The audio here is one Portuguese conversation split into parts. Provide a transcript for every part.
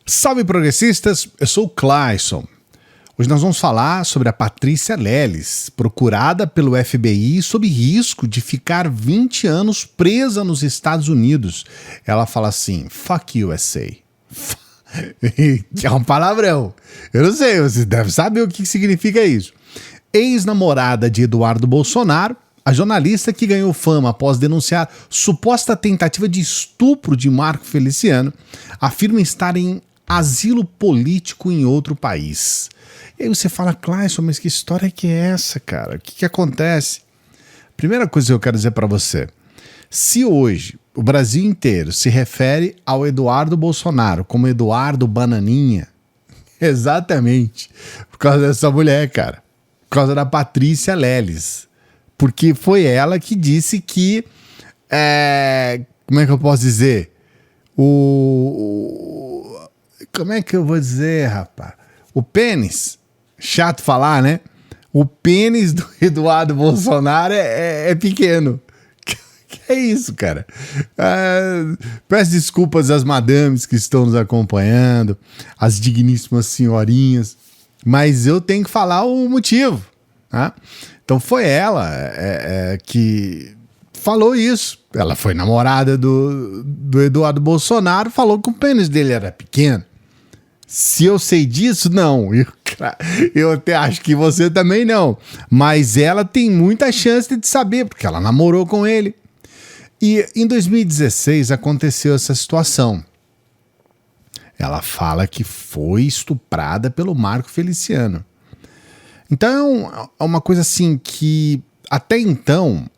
Salve progressistas, eu sou o Clayson. Hoje nós vamos falar sobre a Patrícia Leles, procurada pelo FBI sob risco de ficar 20 anos presa nos Estados Unidos. Ela fala assim, fuck USA. Que é um palavrão. Eu não sei, você deve saber o que significa isso. Ex-namorada de Eduardo Bolsonaro, a jornalista que ganhou fama após denunciar suposta tentativa de estupro de Marco Feliciano, afirma estar em asilo político em outro país. E aí você fala, Clayson, mas que história que é essa, cara? O que acontece? Primeira coisa que eu quero dizer para você, se hoje o Brasil inteiro se refere ao Eduardo Bolsonaro como Eduardo Bananinha, exatamente por causa dessa mulher, cara, por causa da Patrícia Leles, porque foi ela que disse que, como é que eu posso dizer? Como é que eu vou dizer, rapaz? O pênis, chato falar, né? O pênis do Eduardo Bolsonaro é pequeno. Que é isso, cara? Peço desculpas às madames que estão nos acompanhando, às digníssimas senhorinhas, mas eu tenho que falar o motivo, tá? Então foi ela que falou isso. Ela foi namorada do Eduardo Bolsonaro, falou que o pênis dele era pequeno. Se eu sei disso, não. Eu até acho que você também não. Mas ela tem muita chance de saber, porque ela namorou com ele. E em 2016 aconteceu essa situação. Ela fala que foi estuprada pelo Marco Feliciano. Então é uma coisa assim que até então,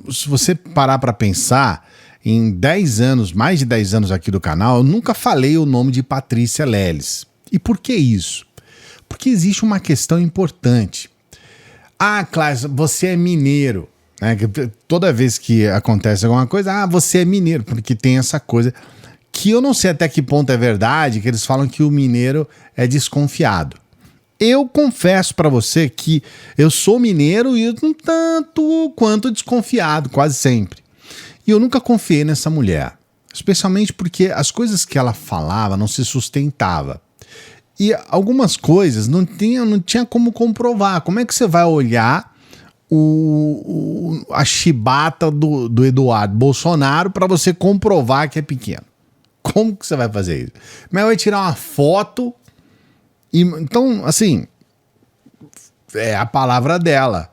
se você parar para pensar, em 10 anos, mais de 10 anos aqui do canal, eu nunca falei o nome de Patrícia Leles. E por que isso? Porque existe uma questão importante. Ah, Cláudio, você é mineiro. Né? Toda vez que acontece alguma coisa, você é mineiro, porque tem essa coisa que eu não sei até que ponto é verdade, que eles falam que o mineiro é desconfiado. Eu confesso para você que eu sou mineiro e um tanto quanto desconfiado, quase sempre. E eu nunca confiei nessa mulher, especialmente porque as coisas que ela falava não se sustentava. E algumas coisas não tinha como comprovar. Como é que você vai olhar a chibata do Eduardo Bolsonaro para você comprovar que é pequeno? Como que você vai fazer isso? Mas vai tirar uma foto e então, assim, é a palavra dela.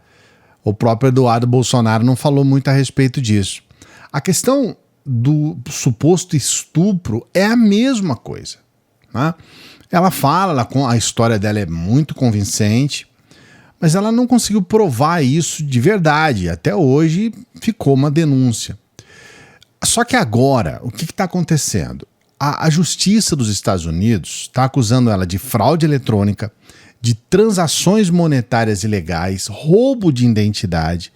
O próprio Eduardo Bolsonaro não falou muito a respeito disso. A questão do suposto estupro é a mesma coisa, né? Ela fala, a história dela é muito convincente, mas ela não conseguiu provar isso de verdade. Até hoje ficou uma denúncia. Só que agora, o que está acontecendo? A Justiça dos Estados Unidos está acusando ela de fraude eletrônica, de transações monetárias ilegais, roubo de identidade.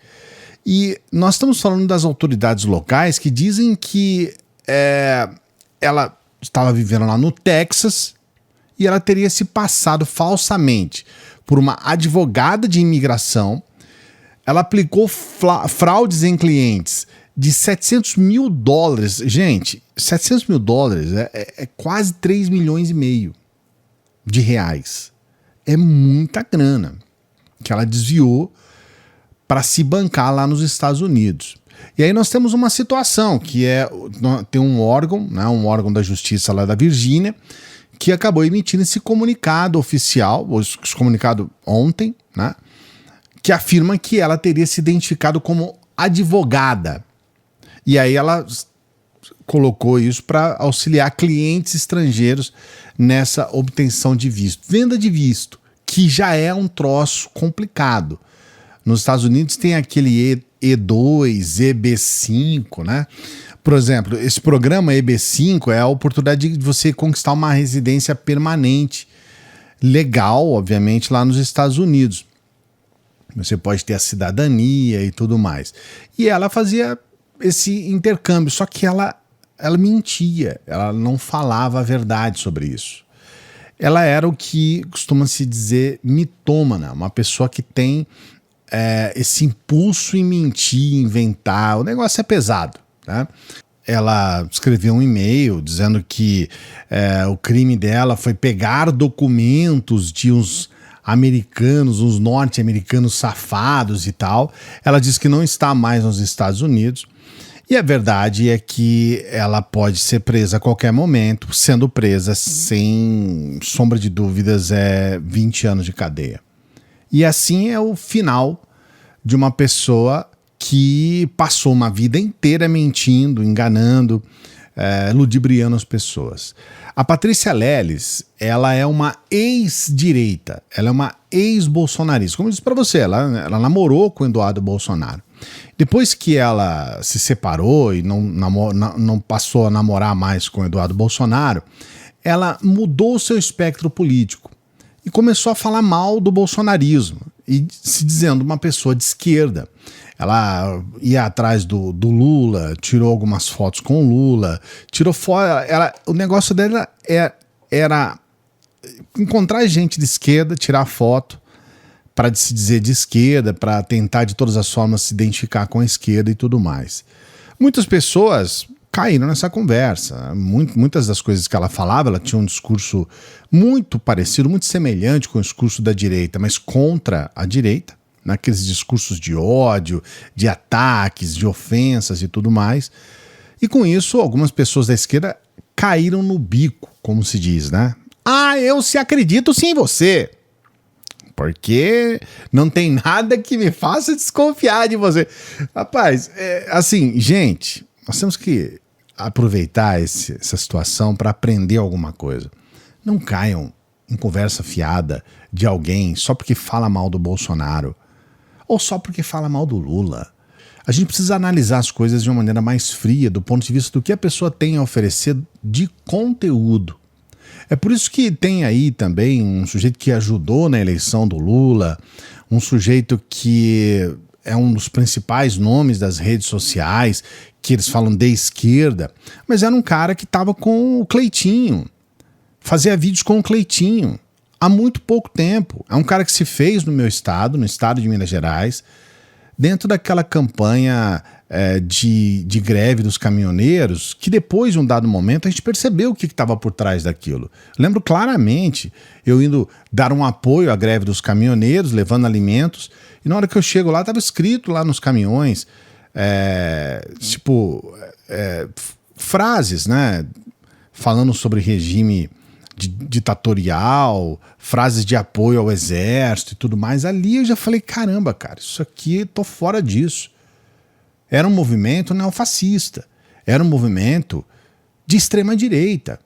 E nós estamos falando das autoridades locais que dizem que ela estava vivendo lá no Texas e ela teria se passado falsamente por uma advogada de imigração. Ela aplicou fraudes em clientes de $700 mil. Gente, $700 mil é quase 3,5 milhões de reais. É muita grana que ela desviou para se bancar lá nos Estados Unidos. E aí nós temos uma situação que tem um órgão, né, um órgão da justiça lá da Virgínia, que acabou emitindo esse comunicado oficial, esse comunicado ontem, né, que afirma que ela teria se identificado como advogada. E aí ela colocou isso para auxiliar clientes estrangeiros nessa obtenção de visto. Venda de visto, que já é um troço complicado. Nos Estados Unidos tem aquele E2, EB5, né? Por exemplo, esse programa EB5 é a oportunidade de você conquistar uma residência permanente, legal, obviamente, lá nos Estados Unidos. Você pode ter a cidadania e tudo mais. E ela fazia esse intercâmbio, só que ela mentia, ela não falava a verdade sobre isso. Ela era o que costuma-se dizer mitômana, uma pessoa que tem esse impulso em mentir, inventar, o negócio é pesado, né? ela escreveu um e-mail dizendo que o crime dela foi pegar documentos de uns americanos, uns norte-americanos safados e tal. Ela diz que não está mais nos Estados Unidos. E a verdade é que ela pode ser presa a qualquer momento, sendo presa, sem sombra de dúvidas, 20 anos de cadeia. E assim é o final de uma pessoa que passou uma vida inteira mentindo, enganando, ludibriando as pessoas. A Patrícia Leles, ela é uma ex-direita, ela é uma ex-bolsonarista. Como eu disse para você, ela namorou com o Eduardo Bolsonaro. Depois que ela se separou e não passou a namorar mais com o Eduardo Bolsonaro, ela mudou o seu espectro político e começou a falar mal do bolsonarismo e se dizendo uma pessoa de esquerda. Ela ia atrás do Lula, tirou algumas fotos com o Lula, tirou fora. O negócio dela era encontrar gente de esquerda, tirar foto para se dizer de esquerda, para tentar de todas as formas se identificar com a esquerda e tudo mais. Muitas pessoas caíram nessa conversa. Muitas das coisas que ela falava, ela tinha um discurso muito parecido, muito semelhante com o discurso da direita, mas contra a direita, naqueles discursos de ódio, de ataques, de ofensas e tudo mais. E com isso, algumas pessoas da esquerda caíram no bico, como se diz, né? Ah, eu se acredito sim em você, porque não tem nada que me faça desconfiar de você. Rapaz, assim, gente, nós temos que aproveitar essa situação para aprender alguma coisa. Não caiam em conversa fiada de alguém só porque fala mal do Bolsonaro ou só porque fala mal do Lula. A gente precisa analisar as coisas de uma maneira mais fria, do ponto de vista do que a pessoa tem a oferecer de conteúdo. É por isso que tem aí também um sujeito que ajudou na eleição do Lula, um sujeito que é um dos principais nomes das redes sociais, que eles falam de esquerda, mas era um cara que estava com o Cleitinho, fazia vídeos com o Cleitinho há muito pouco tempo. É um cara que se fez no meu estado, no estado de Minas Gerais, dentro daquela campanha de greve dos caminhoneiros, que depois de um dado momento a gente percebeu o que estava por trás daquilo. Lembro claramente eu indo dar um apoio à greve dos caminhoneiros, levando alimentos, e na hora que eu chego lá estava escrito lá nos caminhões, frases, né, falando sobre regime ditatorial, frases de apoio ao exército e tudo mais. Ali eu já falei, caramba, cara, isso aqui, tô fora disso. Era um movimento neofascista, era um movimento de extrema direita.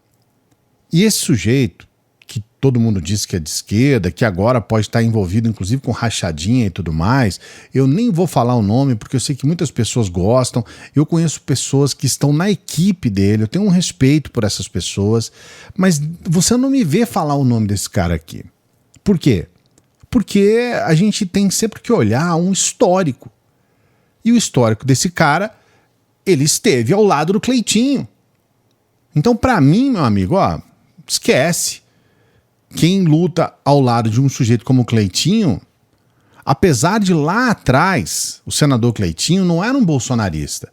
E esse sujeito, que todo mundo diz que é de esquerda, que agora pode estar envolvido inclusive com rachadinha e tudo mais, eu nem vou falar o nome porque eu sei que muitas pessoas gostam, eu conheço pessoas que estão na equipe dele, eu tenho um respeito por essas pessoas, mas você não me vê falar o nome desse cara aqui. Por quê? Porque a gente tem sempre que olhar um histórico. E o histórico desse cara, ele esteve ao lado do Cleitinho. Então, para mim, meu amigo, esquece. Quem luta ao lado de um sujeito como o Cleitinho, apesar de lá atrás, o senador Cleitinho não era um bolsonarista.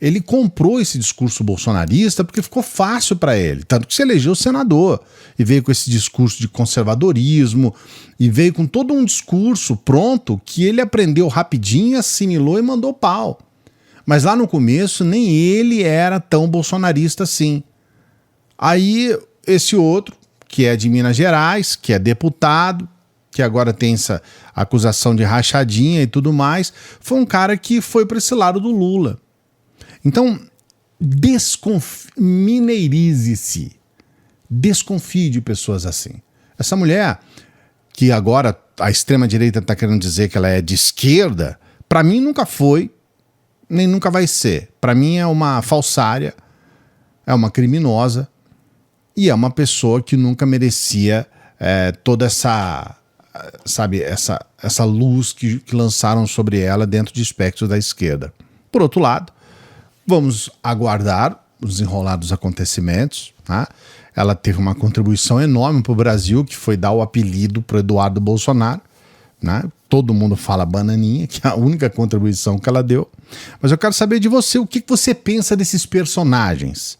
Ele comprou esse discurso bolsonarista porque ficou fácil para ele, tanto que se elegeu senador e veio com esse discurso de conservadorismo e veio com todo um discurso pronto que ele aprendeu rapidinho, assimilou e mandou pau. Mas lá no começo nem ele era tão bolsonarista assim. Aí esse outro, que é de Minas Gerais, que é deputado, que agora tem essa acusação de rachadinha e tudo mais, foi um cara que foi para esse lado do Lula. Então, mineirize-se. Desconfie de pessoas assim. Essa mulher, que agora a extrema-direita está querendo dizer que ela é de esquerda, para mim nunca foi, nem nunca vai ser. Para mim é uma falsária, é uma criminosa e é uma pessoa que nunca merecia toda essa, sabe, essa luz que lançaram sobre ela dentro de espectros da esquerda. Por outro lado, vamos aguardar o desenrolar dos acontecimentos. Tá? Ela teve uma contribuição enorme para o Brasil, que foi dar o apelido para o Eduardo Bolsonaro. né? Todo mundo fala bananinha, que é a única contribuição que ela deu. Mas eu quero saber de você, o que você pensa desses personagens?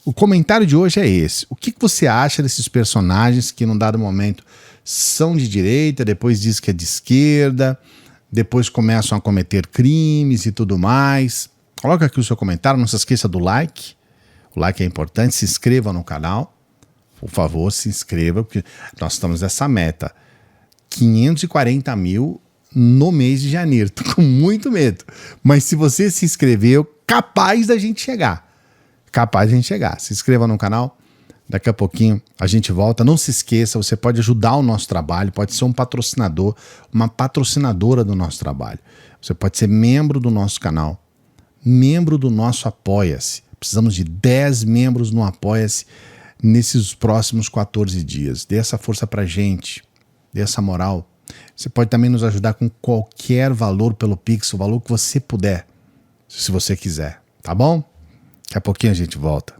O comentário de hoje é esse. O que você acha desses personagens que, num dado momento, são de direita, depois diz que é de esquerda, depois começam a cometer crimes e tudo mais? Coloca aqui o seu comentário, não se esqueça do like. O like é importante, se inscreva no canal. Por favor, se inscreva, porque nós estamos nessa meta. 540 mil no mês de janeiro. Tô com muito medo. Mas se você se inscreveu, capaz da gente chegar. Capaz de a gente chegar. Se inscreva no canal. Daqui a pouquinho a gente volta. Não se esqueça, você pode ajudar o nosso trabalho, pode ser um patrocinador, uma patrocinadora do nosso trabalho. Você pode ser membro do nosso canal, membro do nosso Apoia-se. Precisamos de 10 membros no Apoia-se nesses próximos 14 dias. Dê essa força pra gente. Dê essa moral. Você pode também nos ajudar com qualquer valor pelo Pix, o valor que você puder, se você quiser, tá bom? Daqui a pouquinho a gente volta.